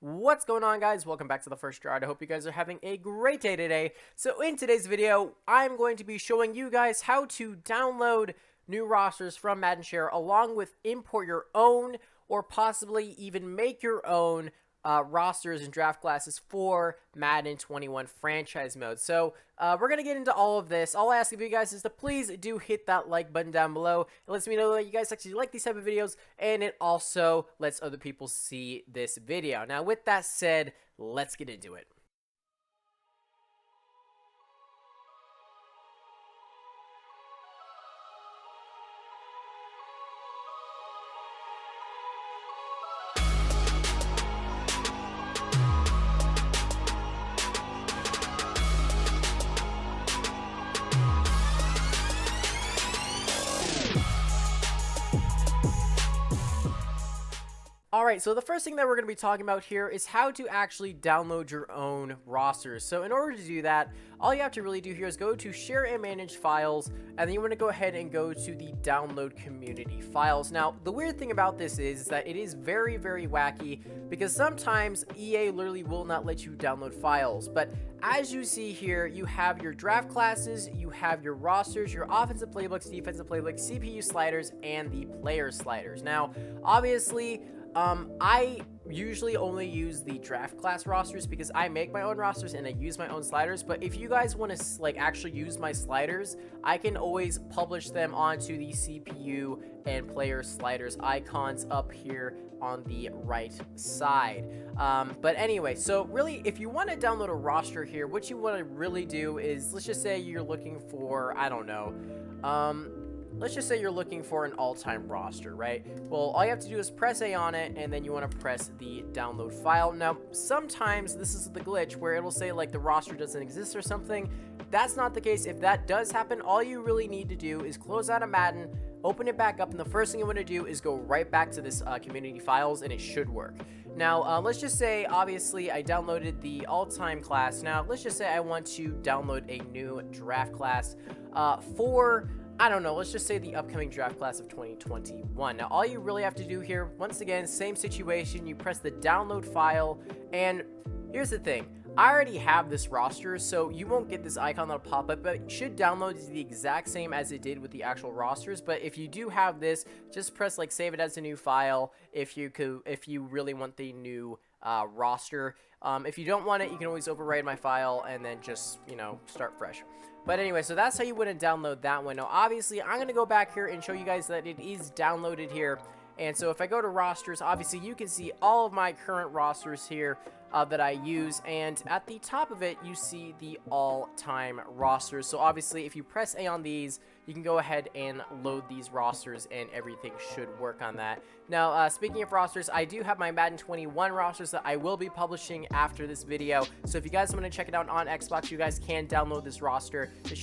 What's going on, guys? Welcome back to the first Yard. I hope you guys are having a great day today. So in today's video, I'm going to be showing you guys how to download new rosters from Madden Share, along with import your own or possibly even make your own rosters and draft classes for Madden 21 franchise mode. So we're going to get into all of this. All I ask of you guys is to please do hit that like button down below. It lets me know that you guys actually like these type of videos, and it also lets other people see this video. Now, with that said, let's get into it. Alright, so the first thing that we're going to be talking about here is how to actually download your own rosters. So in order to do that, all you have to really do here is go to Share and Manage Files, and then you want to go ahead and go to the Download Community Files. Now, the weird thing about this is that it is very, very wacky, because sometimes EA literally will not let you download files. But as you see here, you have your draft classes, you have your rosters, your offensive playbooks, defensive playbooks, CPU sliders, and the player sliders. Now, obviously, I usually only use the draft class rosters because I make my own rosters and I use my own sliders. But if you guys want to actually use my sliders, I can always publish them onto the CPU and player sliders icons up here on the right side. But anyway, so really, if you want to download a roster here, what you want to really do is, let's just say you're looking for, I don't know, let's just say you're looking for an all-time roster, right? Well, all you have to do is press A on it, and then you want to press the download file. Now, sometimes this is the glitch where it'll say like the roster doesn't exist or something. That's not the case. If that does happen, all you really need to do is close out of Madden, open it back up, and the first thing you want to do is go right back to this community files, and it should work. Now, let's just say, obviously, I downloaded the all-time class. Now, let's just say I want to download a new draft class for, I don't know, let's just say the upcoming draft class of 2021. Now, all you really have to do here, once again, same situation, you press the download file, and here's the thing. I already have this roster, so you won't get this icon that'll pop up, but it should download the exact same as it did with the actual rosters. But if you do have this, just press like save it as a new file if you really want the new roster. If you don't want it, you can always override my file and then just, start fresh. But anyway, so that's how you would download that one. Now, obviously, I'm going to go back here and show you guys that it is downloaded here. And so if I go to rosters, obviously, you can see all of my current rosters here that I use. And at the top of it, you see the all-time rosters. So obviously, if you press A on these, you can go ahead and load these rosters, and everything should work on that. Now, speaking of rosters, I do have my Madden 21 rosters that I will be publishing after this video. So if you guys want to check it out on Xbox, you guys can download this roster. It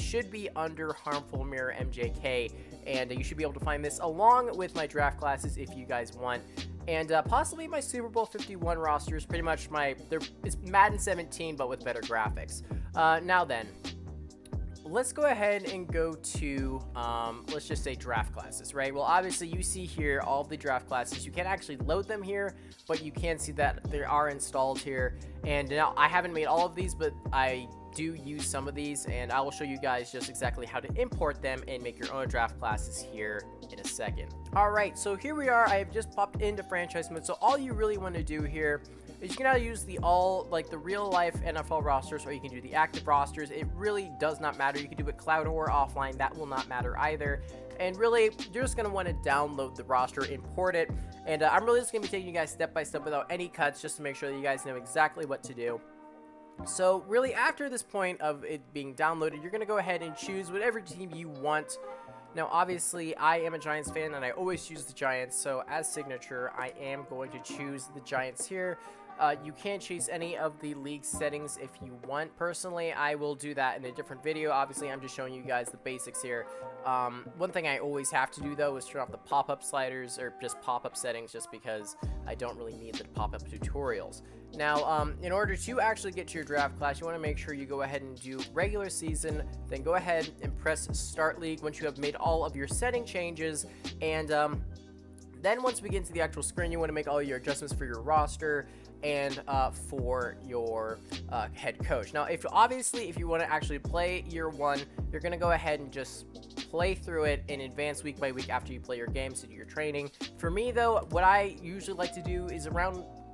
should be under Harmful Mirror MJK, and you should be able to find this along with my draft classes if you guys want. And possibly my Super Bowl 51 roster is pretty much it's Madden 17, but with better graphics. Now then, let's go ahead and go to, let's just say draft classes, right? Well, obviously you see here all of the draft classes. You can't actually load them here, but you can see that they are installed here. And now I haven't made all of these, but I do use some of these, and I will show you guys just exactly how to import them and make your own draft classes here in a second. All right, so here we are. I have just popped into franchise mode. So all you really want to do here is you can either use the real life NFL rosters, or you can do the active rosters. It really does not matter. You can do it cloud or offline. That will not matter either. And really, you're just going to want to download the roster, import it. And I'm really just going to be taking you guys step by step without any cuts, just to make sure that you guys know exactly what to do. So really, after this point of it being downloaded, you're going to go ahead and choose whatever team you want. Now, obviously, I am a Giants fan, and I always choose the Giants. So as signature, I am going to choose the Giants here. You can choose any of the league settings if you want. Personally, I will do that in a different video. Obviously, I'm just showing you guys the basics here. One thing I always have to do, though, is turn off the pop-up sliders or just pop-up settings, just because I don't really need the pop-up tutorials. Now, in order to actually get to your draft class, you want to make sure you go ahead and do regular season, then go ahead and press Start League once you have made all of your setting changes, and Then once we get into the actual screen, you want to make all your adjustments for your roster and for your head coach. Now, if you want to actually play year one, you're going to go ahead and just play through it in advance week by week after you play your games to do your training. For me, though, what I usually like to do is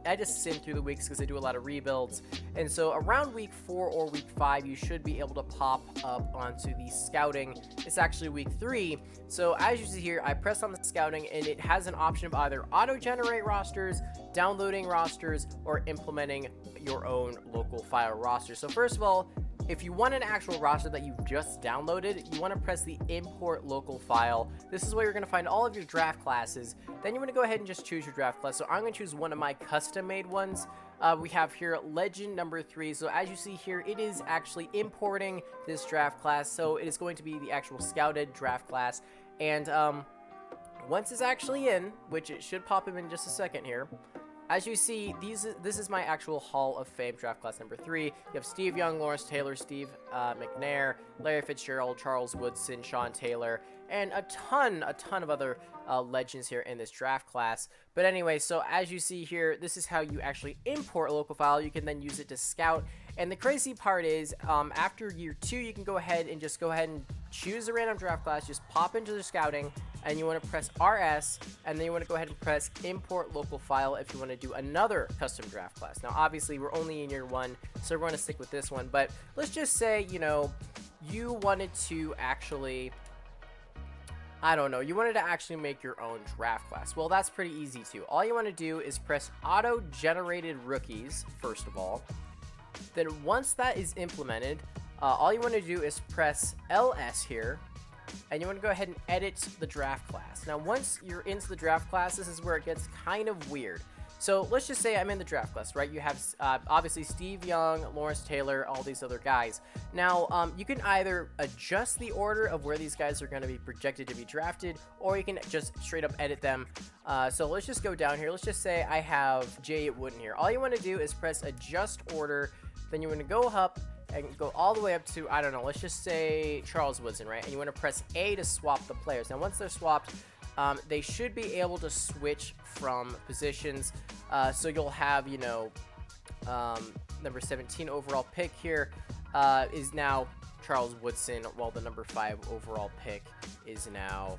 I just sim through the weeks because I do a lot of rebuilds. And so around week 4 or week 5, you should be able to pop up onto the scouting. It's actually week 3. So as you see here, I press on the scouting and it has an option of either auto-generate rosters, downloading rosters, or implementing your own local file roster. So first of all, if you want an actual roster that you've just downloaded, you want to press the import local file. This is where you're going to find all of your draft classes. Then you want to go ahead and just choose your draft class. So I'm going to choose one of my custom made ones. We have here legend number 3. So as you see here, it is actually importing this draft class. So it is going to be the actual scouted draft class. And once it's actually in, which it should pop in just a second here, as you see, this is my actual Hall of Fame draft class number 3. You have Steve Young, Lawrence Taylor, Steve McNair, Larry Fitzgerald, Charles Woodson, Sean Taylor, and a ton of other legends here in this draft class. But anyway, so as you see here, this is how you actually import a local file. You can then use it to scout. And the crazy part is, after year 2, you can go ahead and choose a random draft class, just pop into the scouting, and you want to press RS, and then you want to go ahead and press import local file if you want to do another custom draft class. Now, obviously, we're only in year 1, so we're going to stick with this one, but let's just say, you wanted to actually, you wanted to actually make your own draft class. Well, that's pretty easy too. All you want to do is press auto-generated rookies, first of all. Then once that is implemented, all you want to do is press LS here, and you want to go ahead and edit the draft class. Now, once you're into the draft class, this is where it gets kind of weird. So let's just say I'm in the draft class, right? You have obviously Steve Young, Lawrence Taylor, all these other guys. Now, you can either adjust the order of where these guys are going to be projected to be drafted, or you can just straight up edit them. So let's just go down here. Let's just say I have Jay Wooden here. All you want to do is press adjust order. Then you want to go up and go all the way up to, let's just say Charles Woodson, right? And you want to press A to swap the players. Now, once they're swapped, they should be able to switch from positions. So you'll have, number 17 overall pick here is now Charles Woodson, while the number 5 overall pick is now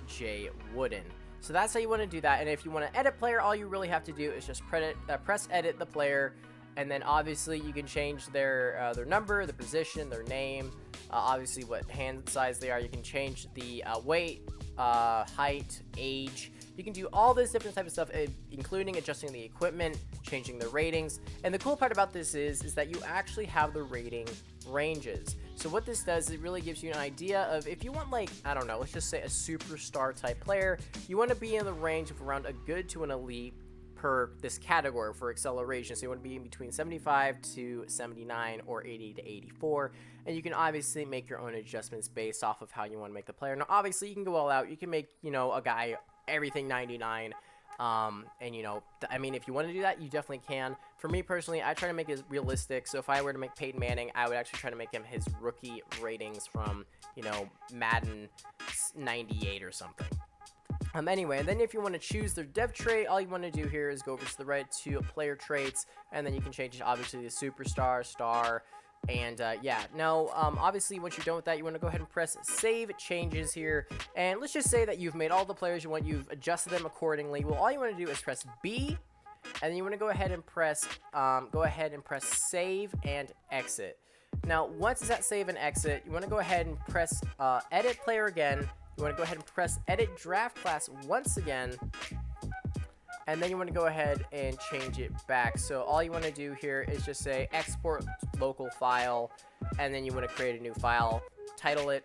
Jay Wooden. So that's how you want to do that. And if you want to edit player, all you really have to do is just press edit the player. And then obviously you can change their number, the position, their name, obviously what hand size they are. You can change the weight, height, age. You can do all this different type of stuff, including adjusting the equipment, changing the ratings. And the cool part about this is that you actually have the rating ranges. So what this does, it really gives you an idea of if you want, let's just say a superstar type player, you want to be in the range of around a good to an elite per this category for acceleration. So you want to be in between 75 to 79 or 80 to 84, and you can obviously make your own adjustments based off of how you want to make the player. Now obviously you can go all out, you can make a guy everything 99, and if you want to do that, you definitely can. For me personally, I try to make it realistic. So if I were to make Peyton Manning, I would actually try to make him his rookie ratings from Madden 98 or something. Anyway, and then if you want to choose their dev trait, all you want to do here is go over to the right to player traits, and then you can change it obviously to superstar, star, and now obviously once you're done with that, you want to go ahead and press save changes here, and let's just say that you've made all the players you want, you've adjusted them accordingly. Well, all you want to do is press B, and then you want to go ahead and press save and exit. Now once it's at save and exit, you want to go ahead and press edit player again. You want to go ahead and press edit draft class once again, and then you want to go ahead and change it back. So all you want to do here is just say export local file, and then you want to create a new file, title it,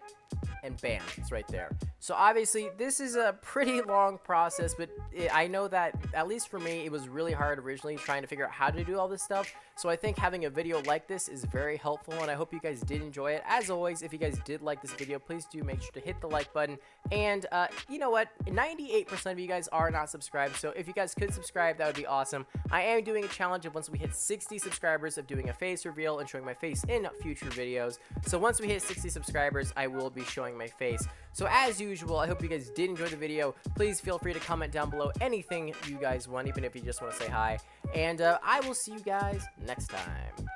and bam, it's right there. So obviously this is a pretty long process, but I know that at least for me, it was really hard originally trying to figure out how to do all this stuff. So I think having a video like this is very helpful, and I hope you guys did enjoy it. As always, if you guys did like this video, please do make sure to hit the like button. And you know what? 98% of you guys are not subscribed, so if you guys could subscribe, that would be awesome. I am doing a challenge of once we hit 60 subscribers of doing a face reveal and showing my face in future videos. So once we hit 60 subscribers, I will be showing my face. So as usual, I hope you guys did enjoy the video. Please feel free to comment down below anything you guys want, even if you just want to say hi. And I will see you guys next time.